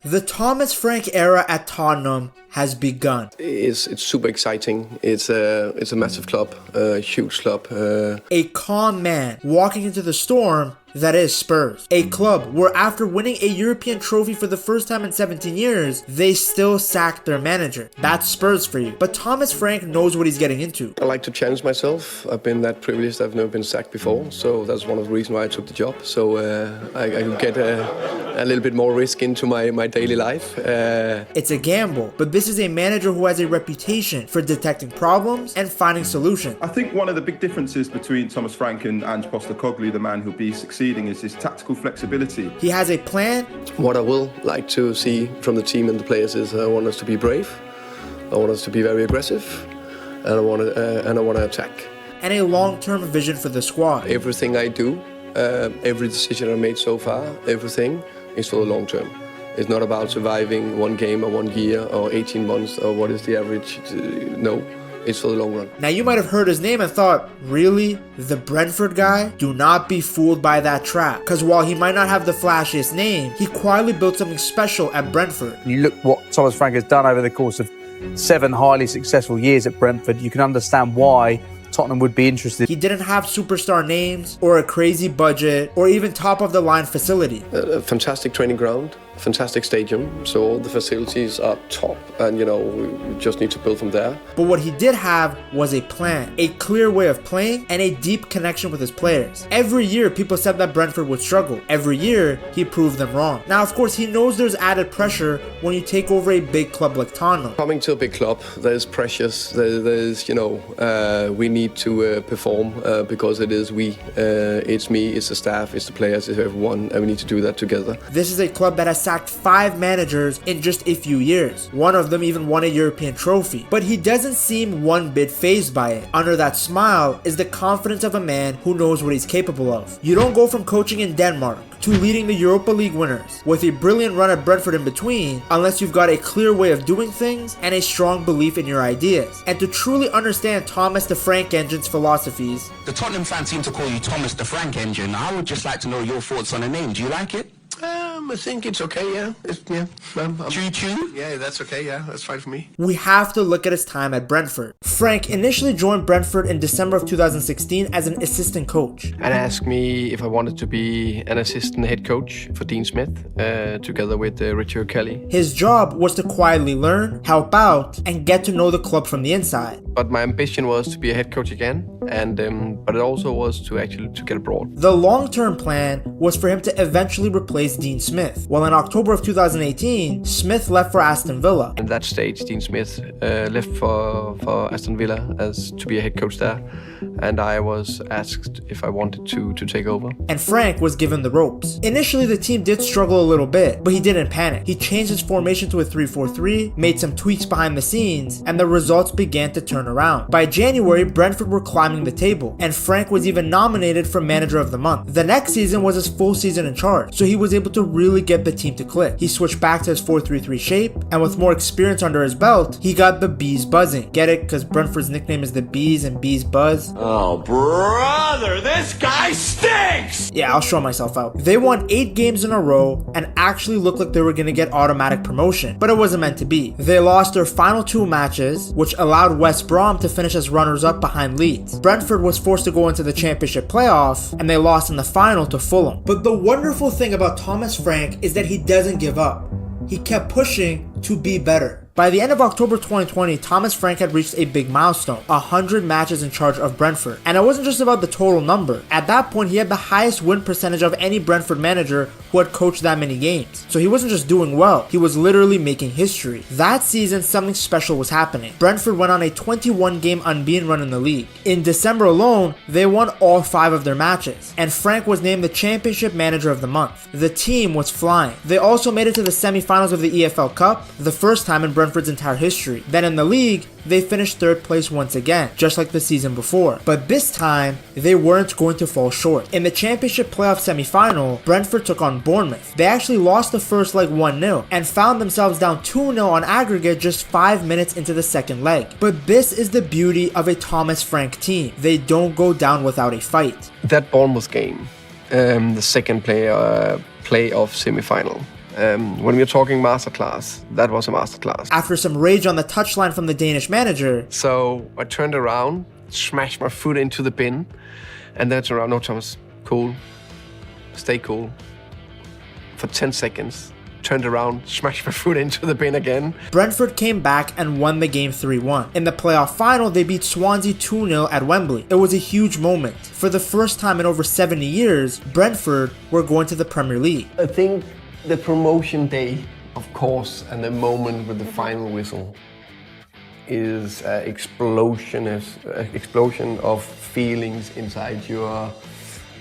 The Thomas Frank era at Tottenham has begun. It's super exciting. It's a massive club, a huge club. A calm man walking into the storm that is Spurs. A club where after winning a European trophy for the first time in 17 years, they still sacked their manager. That's Spurs for you. But Thomas Frank knows what he's getting into. I like to challenge myself. I've been that privileged. I've never been sacked before. So that's one of the reasons why I took the job. So I could get a little bit more risk into my daily life. It's a gamble, but this is a manager who has a reputation for detecting problems and finding solutions. I think one of the big differences between Thomas Frank and Ange Postecoglou, the man who'll be succeeding, is his tactical flexibility. He has a plan. What I will like to see from the team and the players is I want us to be brave. I want us to be very aggressive, and I want to attack. And a long-term vision for the squad. Everything I do, every decision I made so far, everything is for the long term. It's not about surviving one game or 1 year or 18 months or what is the average. No, it's for the long run. Now you might have heard his name and thought, really? The Brenford guy? Do not be fooled by that trap. Because while he might not have the flashiest name, he quietly built something special at Brentford. You look what Thomas Frank has done over the course of 7 highly successful years at Brentford, you can understand why Tottenham would be interested. He didn't have superstar names or a crazy budget or even top-of-the-line facility. A fantastic training ground, fantastic stadium, so all the facilities are top, and we just need to build from there. But what he did have was a plan, a clear way of playing, and a deep connection with his players. Every year people said that Brentford would struggle. Every year he proved them wrong. Now of course he knows there's added pressure when you take over a big club like Tottenham. Coming to a big club, there's pressures, there's we need to perform because it is we, it's me, it's the staff, it's the players, it's everyone, and we need to do that together. This is a club that has sacked 5 managers in just a few years. One of them even won a European trophy. But he doesn't seem one bit fazed by it. Under that smile is the confidence of a man who knows what he's capable of. You don't go from coaching in Denmark to leading the Europa League winners with a brilliant run at Brentford in between unless you've got a clear way of doing things and a strong belief in your ideas. And to truly understand Thomas the Frank Engine's philosophies, the Tottenham fans seem to call you Thomas the Frank Engine. I would just like to know your thoughts on the name. Do you like it? I think it's okay, yeah. Choo-choo? Yeah, that's okay, yeah. That's fine for me. we have to look at his time at Brentford. Frank initially joined Brentford in December of 2016 as an assistant coach. And asked me if I wanted to be an assistant head coach for Dean Smith, together with Richard Kelly. His job was to quietly learn, help out, and get to know the club from the inside. But my ambition was to be a head coach again, and but it also was to get abroad. The long-term plan was for him to eventually replace Dean Smith. Well, in October of 2018, Smith left for Aston Villa. In that stage, Dean Smith left for Aston Villa to be a head coach there, and I was asked if I wanted to take over. And Frank was given the ropes. Initially, the team did struggle a little bit, but he didn't panic. He changed his formation to a 3-4-3, made some tweaks behind the scenes, and the results began to turn around. By January, Brentford were climbing the table, and Frank was even nominated for Manager of the Month. The next season was his full season in charge, so he was able to really get the team to click. He switched back to his 4-3-3 shape, and with more experience under his belt, he got the Bees buzzing. Get it? Because Brentford's nickname is the Bees and Bees buzz. Oh, brother, this guy stinks! Yeah, I'll show myself out. They won 8 games in a row and actually looked like they were going to get automatic promotion, but it wasn't meant to be. They lost their final 2 matches, which allowed West Brom to finish as runners-up behind Leeds. Brentford was forced to go into the Championship playoff, and they lost in the final to Fulham. But the wonderful thing about Thomas Frank is that he doesn't give up. He kept pushing to be better. By the end of October 2020, Thomas Frank had reached a big milestone, 100 matches in charge of Brentford. And it wasn't just about the total number. At that point, he had the highest win percentage of any Brentford manager who had coached that many games. So he wasn't just doing well, he was literally making history. That season, something special was happening. Brentford went on a 21-game unbeaten run in the league. In December alone, they won all 5 of their matches, and Frank was named the Championship Manager of the Month. The team was flying. They also made it to the semi-finals of the EFL Cup, the first time in Brentford's entire history. Then in the league, they finished 3rd place once again, just like the season before. But this time, they weren't going to fall short. In the Championship playoff semi-final, Brentford took on Bournemouth. They actually lost the first leg 1-0 and found themselves down 2-0 on aggregate just 5 minutes into the second leg. But this is the beauty of a Thomas Frank team. They don't go down without a fight. That Bournemouth game, the second playoff semi-final, When we're talking masterclass, that was a masterclass. After some rage on the touchline from the Danish manager, So I turned around, smashed my foot into the bin, and then I turned around. No, Thomas, cool. Stay cool. For 10 seconds. Turned around, smashed my foot into the bin again. Brentford came back and won the game 3-1. In the playoff final, they beat Swansea 2-0 at Wembley. It was a huge moment. For the first time in over 70 years, Brentford were going to the Premier League. I think the promotion day, of course, and the moment with the final whistle is an explosion of feelings inside your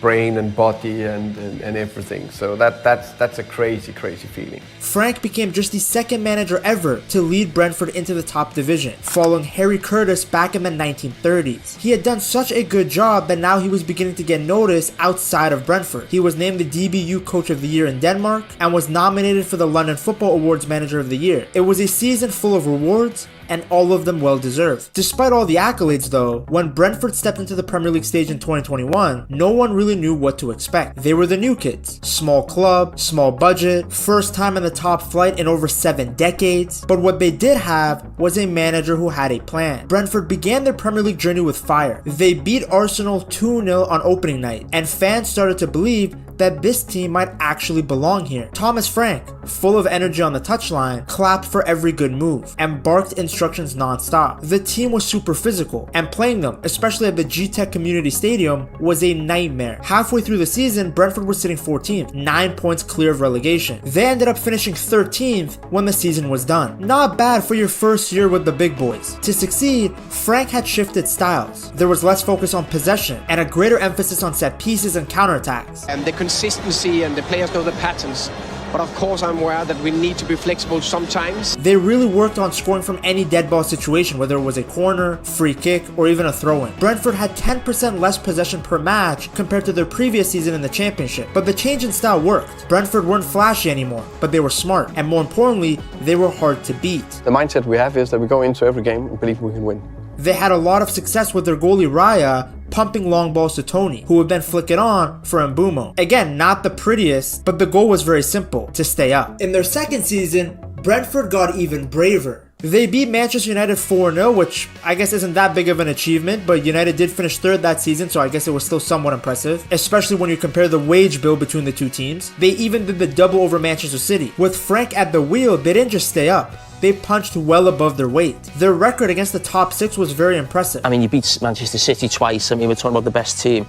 brain and body and everything. So that's a crazy feeling. Frank became just the second manager ever to lead Brentford into the top division, following Harry Curtis back in the 1930s. He had done such a good job that now he was beginning to get noticed outside of Brentford. He was named the DBU Coach of the Year in Denmark and was nominated for the London Football Awards Manager of the Year. It was a season full of rewards, and all of them well deserved. Despite all the accolades though, when Brentford stepped into the Premier League stage in 2021, no one really knew what to expect. They were the new kids. Small club, small budget, first time in the top flight in over 7 decades. But what they did have was a manager who had a plan. Brentford began their Premier League journey with fire. They beat Arsenal 2-0 on opening night, and fans started to believe that this team might actually belong here. Thomas Frank, full of energy on the touchline, clapped for every good move and barked instructions non-stop. The team was super physical, and playing them, especially at the G-Tech Community Stadium, was a nightmare. Halfway through the season, Brentford was sitting 14th, 9 points clear of relegation. They ended up finishing 13th when the season was done. Not bad for your first year with the big boys. To succeed, Frank had shifted styles. There was less focus on possession and a greater emphasis on set pieces and counterattacks. And the consistency and the players know the patterns. But of course I'm aware that we need to be flexible sometimes. They really worked on scoring from any dead ball situation, whether it was a corner, free kick, or even a throw-in. Brentford had 10% less possession per match compared to their previous season in the championship. But the change in style worked. Brentford weren't flashy anymore, but they were smart. And more importantly, they were hard to beat. The mindset we have is that we go into every game and believe we can win. They had a lot of success with their goalie Raya pumping long balls to Tony, who would then flick it on for Mbumo. Again, not the prettiest, but the goal was very simple: to stay up. In their second season, Brentford got even braver. They beat Manchester United 4-0, which I guess isn't that big of an achievement, but United did finish third that season, so I guess it was still somewhat impressive, especially when you compare the wage bill between the two teams. They even did the double over Manchester City. With Frank at the wheel, they didn't just stay up. They punched well above their weight. Their record against the top 6 was very impressive. I mean, you beat Manchester City twice. I mean, we're talking about the best team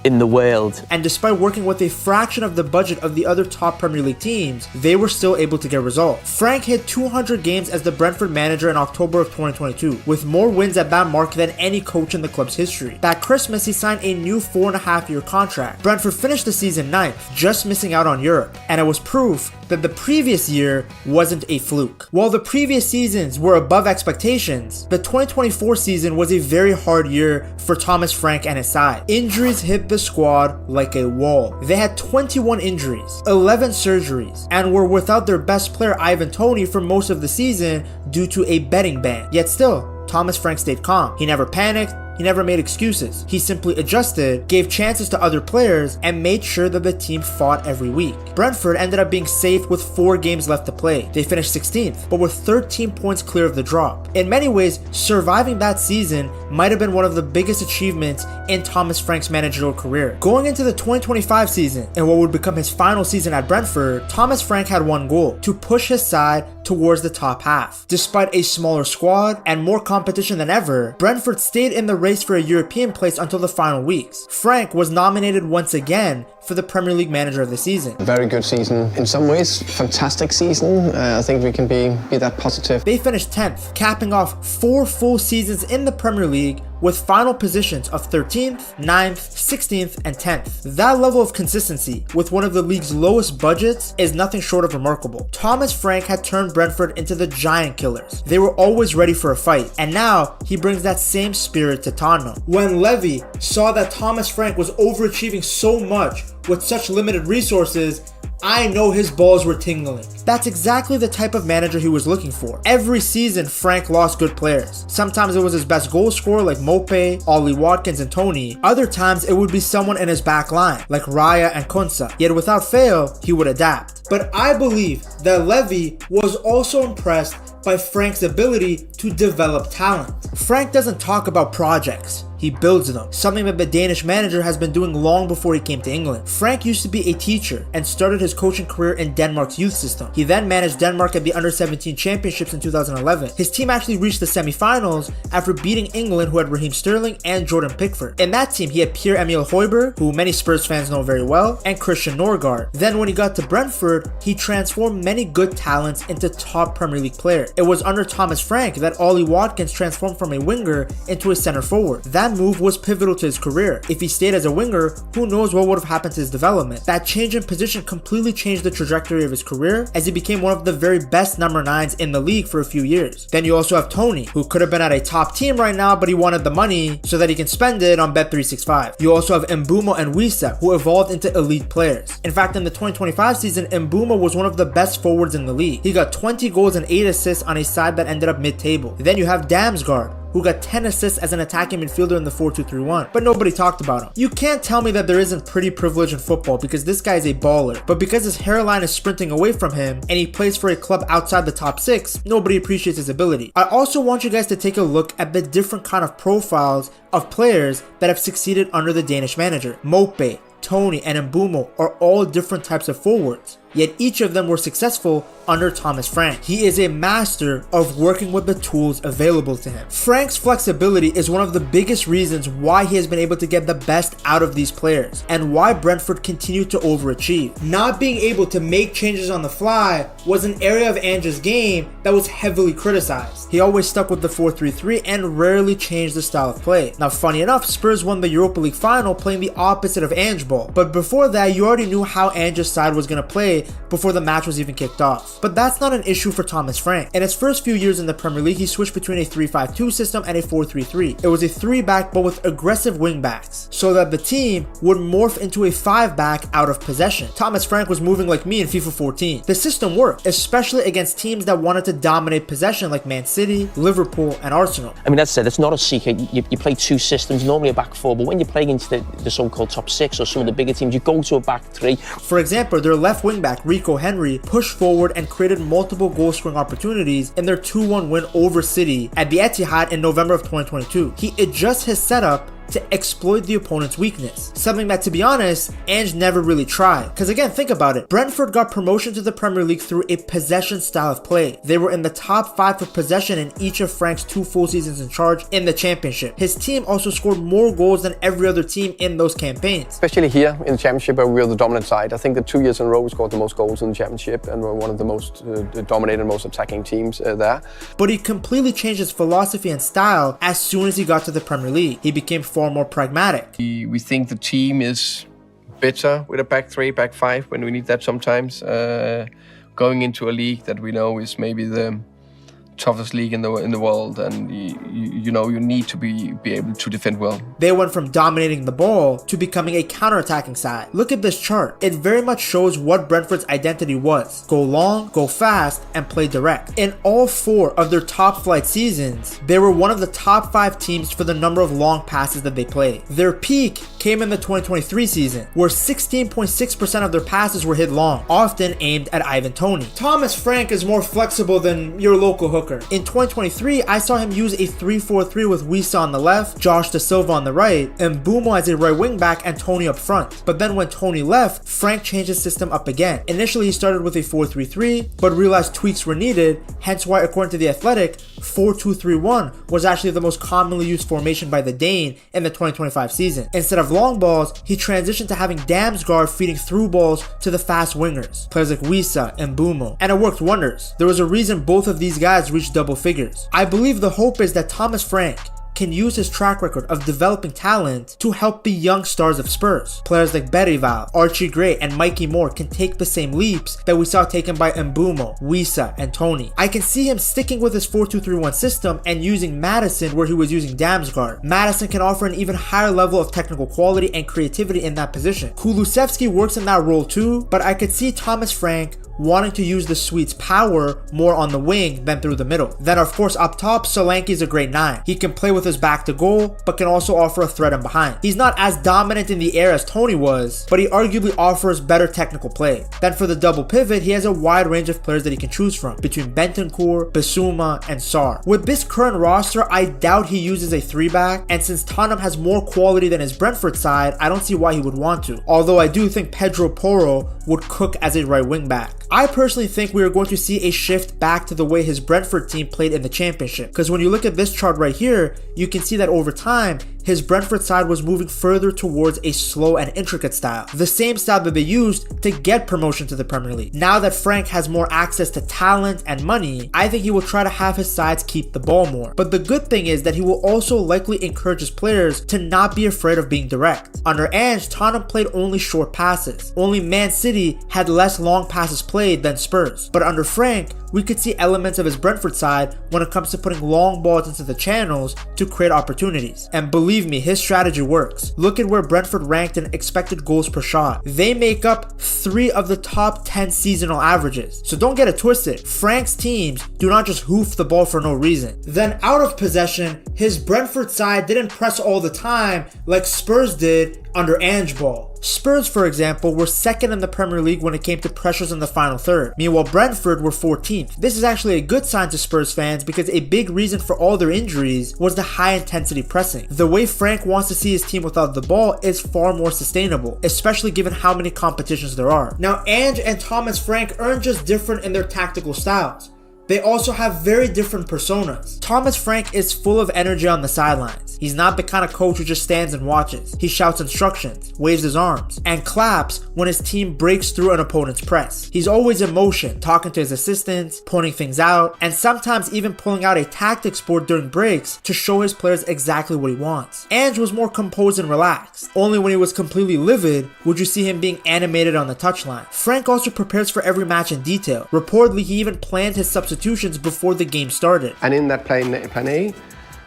in the world. And despite working with a fraction of the budget of the other top Premier League teams, they were still able to get results. Frank hit 200 games as the Brentford manager in October of 2022, with more wins at that mark than any coach in the club's history. That Christmas, he signed a new 4.5-year contract. Brentford finished the season 9th, just missing out on Europe, and it was proof that the previous year wasn't a fluke. While the previous seasons were above expectations, the 2024 season was a very hard year for Thomas Frank and his side. Injuries hit the squad like a wall. They had 21 injuries, 11 surgeries, and were without their best player Ivan Toney for most of the season due to a betting ban. Yet still, Thomas Frank stayed calm. He never panicked. He never made excuses. He simply adjusted, gave chances to other players, and made sure that the team fought every week. Brentford ended up being safe with 4 games left to play. They finished 16th, but were 13 points clear of the drop. In many ways, surviving that season might have been one of the biggest achievements in Thomas Frank's managerial career. Going into the 2025 season, and what would become his final season at Brentford, Thomas Frank had one goal: to push his side towards the top half. Despite a smaller squad and more competition than ever, Brentford stayed in the race for a European place until the final weeks. Frank was nominated once again for the Premier League Manager of the Season. Very good season in some ways, fantastic season. I think we can be that positive. They finished 10th, capping off 4 full seasons in the Premier League with final positions of 13th, 9th, 16th, and 10th. That level of consistency with one of the league's lowest budgets is nothing short of remarkable. Thomas Frank had turned Brentford into the giant killers. They were always ready for a fight, and now he brings that same spirit to Tottenham. When Levy saw that Thomas Frank was overachieving so much with such limited resources, I know his balls were tingling. That's exactly the type of manager he was looking for. Every season, Frank lost good players. Sometimes it was his best goal scorer like Mope, Ollie Watkins, and Tony. Other times it would be someone in his back line like Raya and Konsa. Yet without fail, he would adapt. But I believe that Levy was also impressed by Frank's ability to develop talent. Frank doesn't talk about projects. He builds them, something that the Danish manager has been doing long before he came to England. Frank used to be a teacher and started his coaching career in Denmark's youth system. He then managed Denmark at the Under-17 Championships in 2011. His team actually reached the semi-finals after beating England, who had Raheem Sterling and Jordan Pickford. In that team, he had Pierre-Emile Højbjerg, who many Spurs fans know very well, and Christian Norgard. Then when he got to Brenford, he transformed many good talents into top Premier League players. It was under Thomas Frank that Ollie Watkins transformed from a winger into a center forward. That move was pivotal to his career. If he stayed as a winger, who knows what would have happened to his development. That change in position completely changed the trajectory of his career, as he became one of the very best number 9s in the league for a few years. Then you also have Tony, who could have been at a top team right now, but he wanted the money so that he can spend it on Bet365. You also have Mbeumo and Wissa, who evolved into elite players. In fact, in the 2025 season, Mbeumo was one of the best forwards in the league. He got 20 goals and 8 assists on a side that ended up mid-table. Then you have Damsgaard, who got 10 assists as an attacking midfielder in the 4-2-3-1, but nobody talked about him. You can't tell me that there isn't pretty privilege in football, because this guy is a baller, but because his hairline is sprinting away from him and he plays for a club outside the top 6, nobody appreciates his ability. I also want you guys to take a look at the different kind of profiles of players that have succeeded under the Danish manager. Mope, Tony, and Mbeumo are all different types of forwards, yet each of them were successful under Thomas Frank. He is a master of working with the tools available to him. Frank's flexibility is one of the biggest reasons why he has been able to get the best out of these players, and why Brentford continued to overachieve. Not being able to make changes on the fly was an area of Ange's game that was heavily criticized. He always stuck with the 4-3-3 and rarely changed the style of play. Now, funny enough, Spurs won the Europa League final playing the opposite of Ange ball, but before that, you already knew how Ange's side was going to play before the match was even kicked off. But that's not an issue for Thomas Frank. In his first few years in the Premier League, he switched between a 3-5-2 system and a 4-3-3. It was a 3-back but with aggressive wingbacks, so that the team would morph into a 5-back out of possession. Thomas Frank was moving like me in FIFA 14. The system worked, especially against teams that wanted to dominate possession like Man City, Liverpool, and Arsenal. I mean, that's said, it's not a secret. You play two systems, normally a back four, but when you're playing against the so-called top 6 or some of the bigger teams, you go to a back 3. For example, their left wingback, Rico Henry, pushed forward and created multiple goal-scoring opportunities in their 2-1 win over City at the Etihad in November of 2022. He adjusts his setup to exploit the opponent's weakness, something that, to be honest, Ange never really tried. Because again, think about it. Brentford got promotion to the Premier League through a possession style of play. They were in the top 5 for possession in each of Frank's 2 full seasons in charge in the Championship. His team also scored more goals than every other team in those campaigns. Especially here in the Championship, where we were the dominant side. I think that 2 years in a row we scored the most goals in the Championship and were one of the most dominated, most attacking teams there. But he completely changed his philosophy and style as soon as he got to the Premier League. He became far more pragmatic. We think the team is better with a back 3, back 5 when we need that sometimes. Going into a league that we know is maybe the toughest league in the world, and you know you need to be able to defend well. They went from dominating the ball to becoming a counter-attacking side. Look at this chart. It very much shows what Brentford's identity was. Go long, go fast, and play direct. In all 4 of their top flight seasons, they were one of the top 5 teams for the number of long passes that they played. Their peak came in the 2023 season, where 16.6% of their passes were hit long, often aimed at Ivan Toney. Thomas Frank is more flexible than your local hooker. In 2023, I saw him use a 3-4-3 with Wissa on the left, Josh Da Silva on the right, and Mbeumo as a right wing back and Tony up front. But then when Tony left, Frank changed his system up again. Initially, he started with a 4-3-3, but realized tweaks were needed, hence why, according to The Athletic, 4-2-3-1 was actually the most commonly used formation by the Dane in the 2025 season. Instead of long balls, he transitioned to having Damsgaard feeding through balls to the fast wingers, players like Wissa and Mbeumo, and it worked wonders. There was a reason both of these guys reached double figures. I believe the hope is that Thomas Frank can use his track record of developing talent to help the young stars of Spurs. Players like Berival, Archie Gray, and Mikey Moore can take the same leaps that we saw taken by Mbumo, Wissa, and Tony. I can see him sticking with his 4-2-3-1 system and using Madison where he was using Damsgaard. Madison can offer an even higher level of technical quality and creativity in that position. Kulusevski works in that role too, but I could see Thomas Frank wanting to use the Swede's power more on the wing than through the middle. Then of course up top, Solanke is a great 9. He can play with his back to goal, but can also offer a threat in behind. He's not as dominant in the air as Tony was, but he arguably offers better technical play. Then for the double pivot, he has a wide range of players that he can choose from, between Bentancur, Bissouma, and Sarr. With this current roster, I doubt he uses a 3-back, and since Tottenham has more quality than his Brentford side, I don't see why he would want to. Although I do think Pedro Porro would cook as a right wing back. I personally think we are going to see a shift back to the way his Brentford team played in the championship, because when you look at this chart right here, you can see that over time, his Brentford side was moving further towards a slow and intricate style, the same style that they used to get promotion to the Premier League. Now that Frank has more access to talent and money, I think he will try to have his sides keep the ball more. But the good thing is that he will also likely encourage his players to not be afraid of being direct. Under Ange, Tottenham played only short passes. Only Man City had less long passes played than Spurs. But under Frank, we could see elements of his Brentford side when it comes to putting long balls into the channels to create opportunities. And believe me, his strategy works. Look at where Brentford ranked in expected goals per shot. They make up 3 of the top 10 seasonal averages. So don't get it twisted. Frank's teams do not just hoof the ball for no reason. Then out of possession, his Brentford side didn't press all the time like Spurs did under Ange ball. Spurs, for example, were second in the Premier League when it came to pressures in the final third. Meanwhile, Brentford were 14th. This is actually a good sign to Spurs fans because a big reason for all their injuries was the high intensity pressing. The way Frank wants to see his team without the ball is far more sustainable, especially given how many competitions there are. Now, Ange and Thomas Frank aren't just different in their tactical styles. They also have very different personas. Thomas Frank is full of energy on the sidelines. He's not the kind of coach who just stands and watches. He shouts instructions, waves his arms, and claps when his team breaks through an opponent's press. He's always in motion, talking to his assistants, pointing things out, and sometimes even pulling out a tactics board during breaks to show his players exactly what he wants. Ange was more composed and relaxed. Only when he was completely livid would you see him being animated on the touchline. Frank also prepares for every match in detail. Reportedly, he even planned his substitutions before the game started. And in that plan A,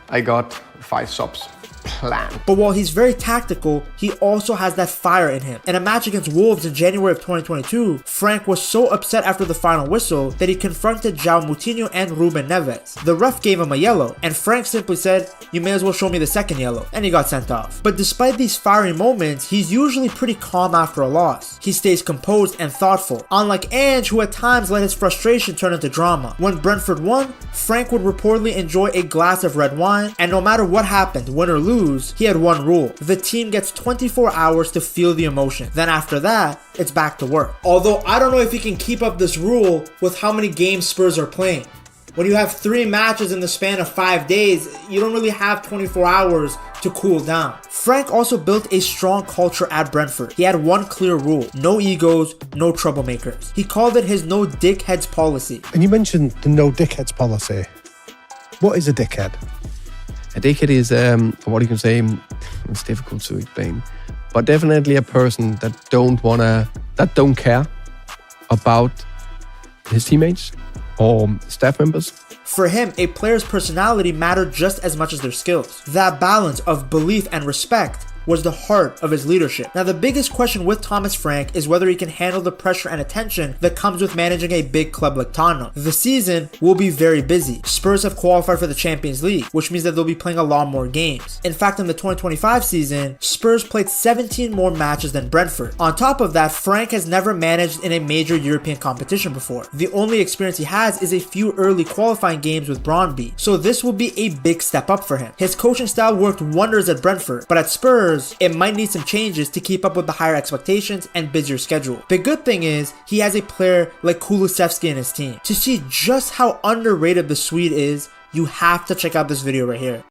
I got 5 subs planned. But while he's very tactical, he also has that fire in him. In a match against Wolves in January of 2022, Frank was so upset after the final whistle that he confronted João Moutinho and Ruben Neves. The ref gave him a yellow, and Frank simply said, "You may as well show me the second yellow," and he got sent off. But despite these fiery moments, he's usually pretty calm after a loss. He stays composed and thoughtful, unlike Ange, who at times let his frustration turn into drama. When Brentford won, Frank would reportedly enjoy a glass of red wine, and no matter what happened, win or lose, he had one rule: the team gets 24 hours to feel the emotion. Then after that, it's back to work. Although I don't know if he can keep up this rule with how many games Spurs are playing. When you have 3 matches in the span of 5 days, you don't really have 24 hours to cool down. Frank also built a strong culture at Brentford. He had one clear rule: no egos, no troublemakers. He called it his no dickheads policy. And you mentioned the no dickheads policy. What is a dickhead? A dickhead is, what you can say, it's difficult to explain, but definitely a person that don't care about his teammates or staff members. For him, a player's personality mattered just as much as their skills. That balance of belief and respect was the heart of his leadership. Now, the biggest question with Thomas Frank is whether he can handle the pressure and attention that comes with managing a big club like Tottenham. The season will be very busy. Spurs have qualified for the Champions League, which means that they'll be playing a lot more games. In fact, in the 2025 season, Spurs played 17 more matches than Brentford. On top of that, Frank has never managed in a major European competition before. The only experience he has is a few early qualifying games with Brøndby, so this will be a big step up for him. His coaching style worked wonders at Brentford, but at Spurs, it might need some changes to keep up with the higher expectations and busier schedule. The good thing is, he has a player like Kulusevski in his team. To see just how underrated the Swede is, you have to check out this video right here.